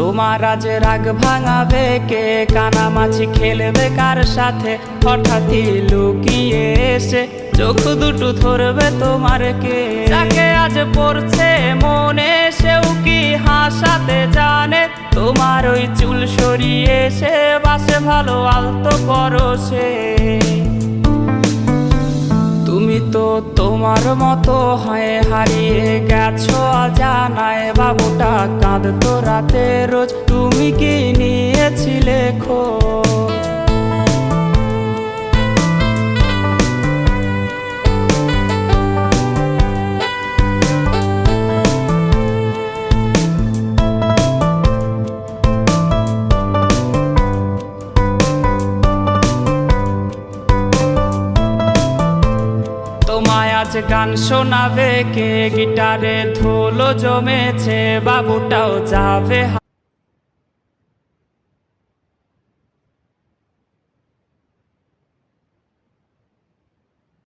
তোমার আজ রাগ ভাঙাবে কে, কানামাছি খেলবে কার সাথে, হঠাৎই লুকিয়ে এসে চোখ দুটো ধরবে তোমার কে। যাকে আজ পড়ছে মনে সেও কি হাসাতে জানে, তোমার ওই চুল সরিয়ে সে বাসে ভালো আলতো পরশে। তুমি তো তোমার মতো হয়ে হারিয়ে গেছো অজানায়, বাবুটা কাঁদতো রাতে রোজ, তুমি কি নিয়েছিলে খোঁজ? তোমায় আজ গান শোনাবে কে, গিটারে ধুলো জমেছে, বাবুটাও যাবে।